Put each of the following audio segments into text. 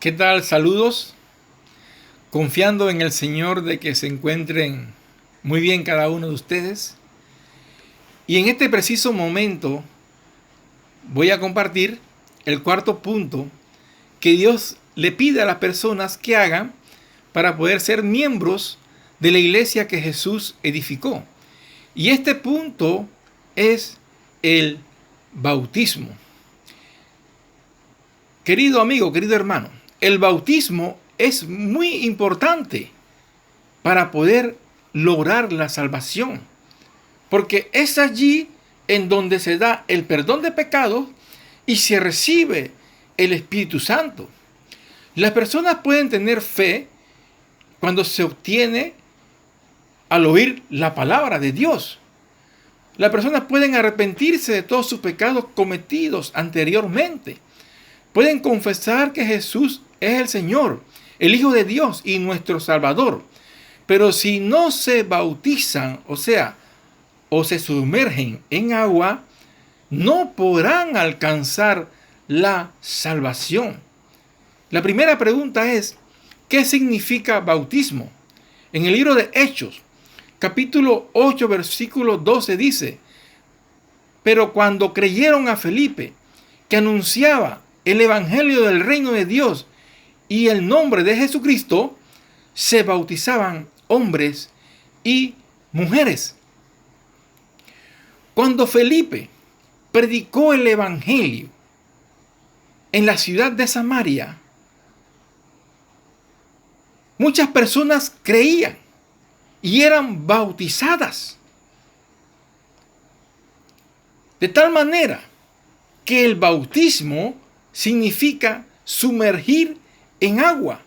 ¿Qué tal? Saludos. Confiando en el Señor de que se encuentren muy bien cada uno de ustedes. Y en este preciso momento voy a compartir el cuarto punto que Dios le pide a las personas que hagan para poder ser miembros de la iglesia que Jesús edificó. Y este punto es el bautismo. Querido amigo, querido hermano, el bautismo es muy importante para poder lograr la salvación, porque es allí en donde se da el perdón de pecados y se recibe el Espíritu Santo. Las personas pueden tener fe cuando se obtiene al oír la palabra de Dios. Las personas pueden arrepentirse de todos sus pecados cometidos anteriormente. Pueden confesar que Jesús es el Señor, el Hijo de Dios y nuestro Salvador. Pero si no se bautizan, o se sumergen en agua, no podrán alcanzar la salvación. La primera pregunta es, ¿qué significa bautismo? En el libro de Hechos, capítulo 8, versículo 12 dice: pero cuando creyeron a Felipe, que anunciaba el evangelio del reino de Dios y el nombre de Jesucristo, se bautizaban hombres y mujeres. Cuando Felipe predicó el evangelio en la ciudad de Samaria, muchas personas creían y eran bautizadas. De tal manera que el bautismo significa sumergir en agua.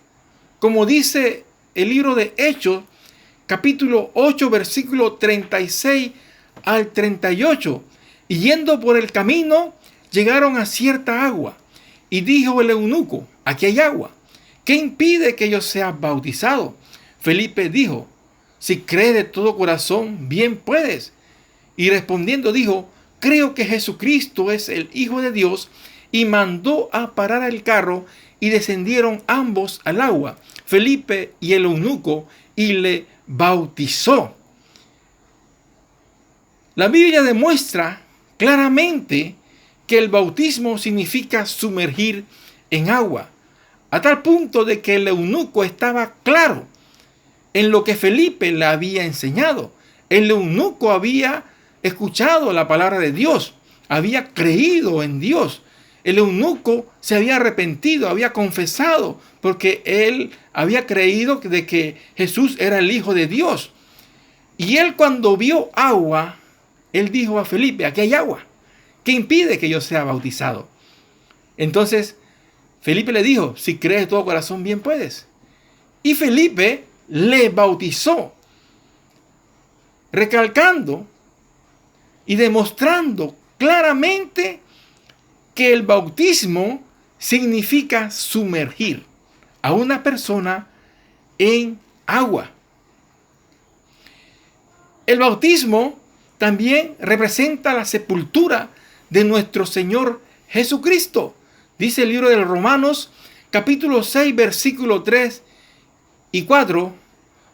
Como dice el libro de Hechos, capítulo 8, versículo 36 al 38. Y yendo por el camino, llegaron a cierta agua. Y dijo el eunuco: aquí hay agua. ¿Qué impide que yo sea bautizado? Felipe dijo: si crees de todo corazón, bien puedes. Y respondiendo dijo: creo que Jesucristo es el Hijo de Dios. Y mandó a parar el carro y descendieron ambos al agua, Felipe y el eunuco, y le bautizó. La Biblia demuestra claramente que el bautismo significa sumergir en agua, a tal punto de que el eunuco estaba claro en lo que Felipe le había enseñado. El eunuco había escuchado la palabra de Dios, había creído en Dios. El eunuco se había arrepentido, había confesado, porque él había creído de que Jesús era el Hijo de Dios. Y él, cuando vio agua, él dijo a Felipe: aquí hay agua. ¿Qué impide que yo sea bautizado? Entonces Felipe le dijo: si crees de todo corazón, bien puedes. Y Felipe le bautizó, recalcando y demostrando claramente que el bautismo significa sumergir a una persona en agua. El bautismo también representa la sepultura de nuestro Señor Jesucristo. Dice el libro de los Romanos, capítulo 6, versículo 3 y 4.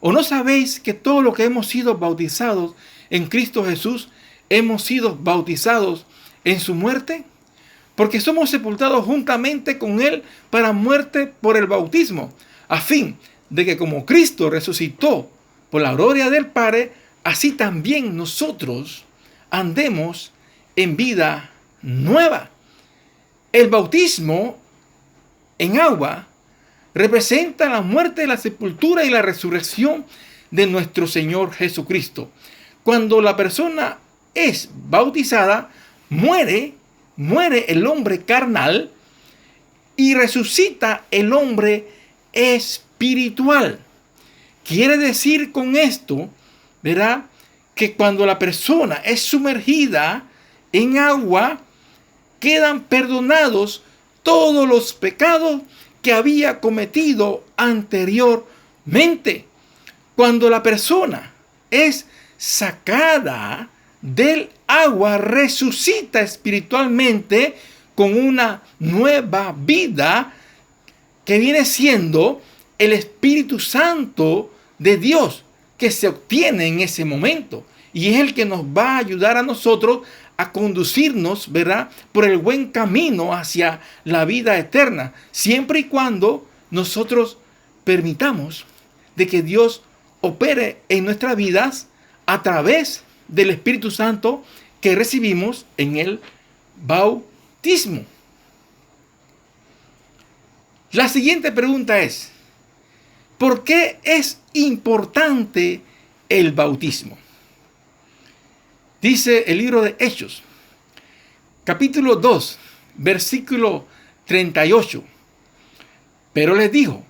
¿O no sabéis que todos los que hemos sido bautizados en Cristo Jesús hemos sido bautizados en su muerte? Porque somos sepultados juntamente con Él para muerte por el bautismo, a fin de que como Cristo resucitó por la gloria del Padre, así también nosotros andemos en vida nueva. El bautismo en agua representa la muerte, la sepultura y la resurrección de nuestro Señor Jesucristo. Cuando la persona es bautizada, muere el hombre carnal y resucita el hombre espiritual. Quiere decir con esto, ¿verdad?, que cuando la persona es sumergida en agua, quedan perdonados todos los pecados que había cometido anteriormente. Cuando la persona es sacada del agua, resucita espiritualmente con una nueva vida que viene siendo el Espíritu Santo de Dios, que se obtiene en ese momento. Y es el que nos va a ayudar a nosotros a conducirnos, ¿verdad?, por el buen camino hacia la vida eterna, siempre y cuando nosotros permitamos de que Dios opere en nuestras vidas a través del Espíritu Santo que recibimos en el bautismo. La siguiente pregunta es: ¿por qué es importante el bautismo? Dice el libro de Hechos, capítulo 2, versículo 38. Pero les dijo: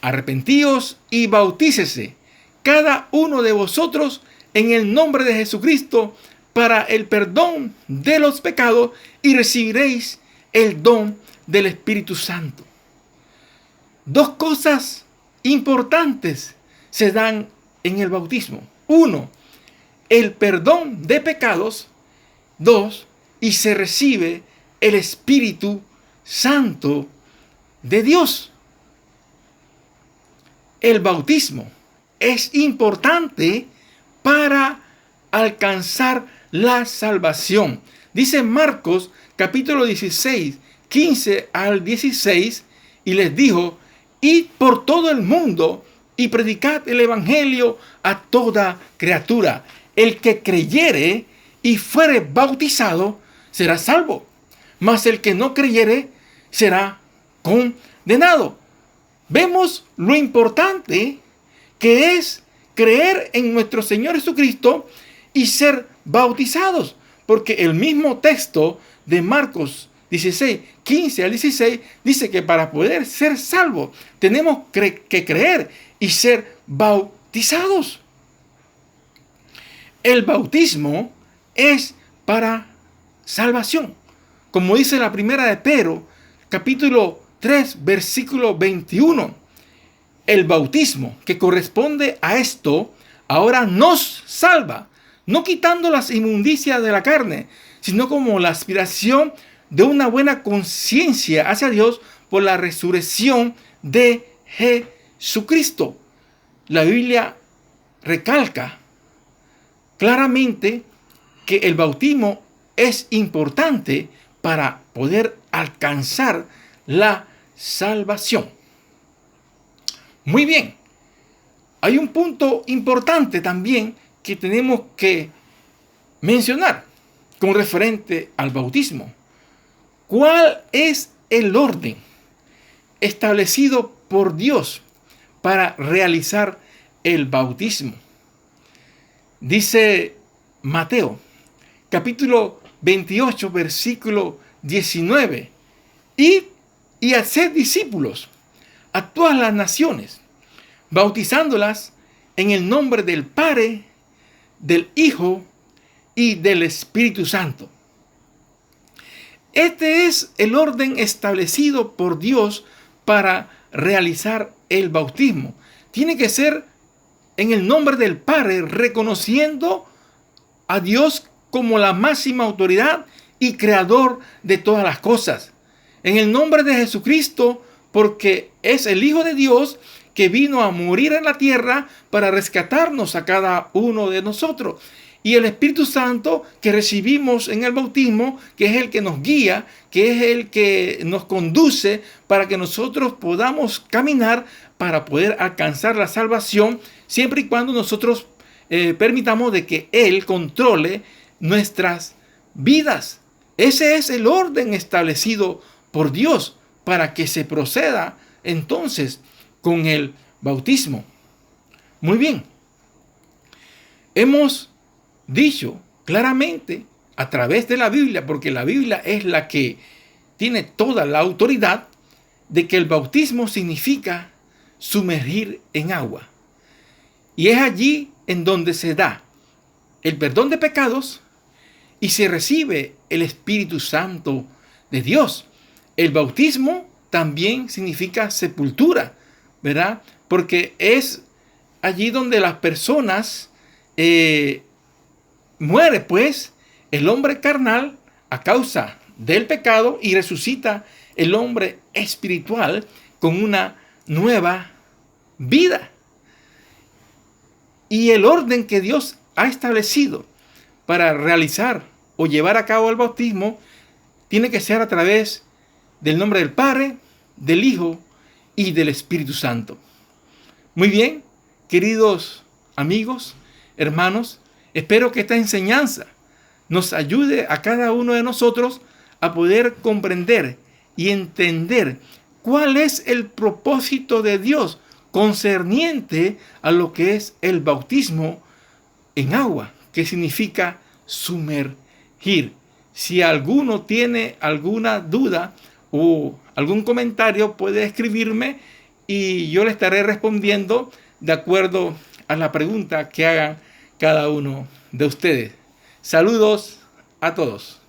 arrepentíos y bautícese cada uno de vosotros en el nombre de Jesucristo para el perdón de los pecados y recibiréis el don del Espíritu Santo. Dos cosas importantes se dan en el bautismo. Uno, el perdón de pecados. Dos, y se recibe el Espíritu Santo de Dios. El bautismo es importante para alcanzar la salvación. Dice Marcos capítulo 16, 15 al 16, y les dijo: id por todo el mundo y predicad el evangelio a toda criatura. El que creyere y fuere bautizado será salvo, mas el que no creyere será condenado. Vemos lo importante que es creer en nuestro Señor Jesucristo y ser bautizados, porque el mismo texto de Marcos 16, 15 al 16 dice que para poder ser salvos tenemos que creer y ser bautizados. El bautismo es para salvación, como dice la primera de Pedro, capítulo 3, versículo 21. El bautismo que corresponde a esto ahora nos salva, no quitando las inmundicias de la carne, sino como la aspiración de una buena conciencia hacia Dios por la resurrección de Jesucristo. La Biblia recalca claramente que el bautismo es importante para poder alcanzar la salvación. Muy bien, hay un punto importante también que tenemos que mencionar con referente al bautismo. ¿Cuál es el orden establecido por Dios para realizar el bautismo? Dice Mateo, capítulo 28, versículo 19. Id y haced discípulos a todas las naciones, bautizándolas en el nombre del Padre, del Hijo y del Espíritu Santo. Este es el orden establecido por Dios para realizar el bautismo. Tiene que ser en el nombre del Padre, reconociendo a Dios como la máxima autoridad y creador de todas las cosas. En el nombre de Jesucristo, porque es el Hijo de Dios que vino a morir en la tierra para rescatarnos a cada uno de nosotros. Y el Espíritu Santo que recibimos en el bautismo, que es el que nos guía, que es el que nos conduce para que nosotros podamos caminar para poder alcanzar la salvación, siempre y cuando nosotros permitamos de que Él controle nuestras vidas. Ese es el orden establecido por Dios para que se proceda entonces con el bautismo. Muy bien. Hemos dicho claramente a través de la Biblia, porque la Biblia es la que tiene toda la autoridad, de que el bautismo significa sumergir en agua. Y es allí en donde se da el perdón de pecados y se recibe el Espíritu Santo de Dios. El bautismo también significa sepultura, ¿verdad? Porque es allí donde las personas muere pues el hombre carnal a causa del pecado y resucita el hombre espiritual con una nueva vida. Y el orden que Dios ha establecido para realizar o llevar a cabo el bautismo tiene que ser a través del nombre del Padre, del Hijo y del Espíritu Santo. Muy bien, queridos amigos, hermanos, espero que esta enseñanza nos ayude a cada uno de nosotros a poder comprender y entender cuál es el propósito de Dios concerniente a lo que es el bautismo en agua, que significa sumergir. Si alguno tiene alguna duda o algún comentario, puede escribirme y yo le estaré respondiendo de acuerdo a la pregunta que hagan cada uno de ustedes. Saludos a todos.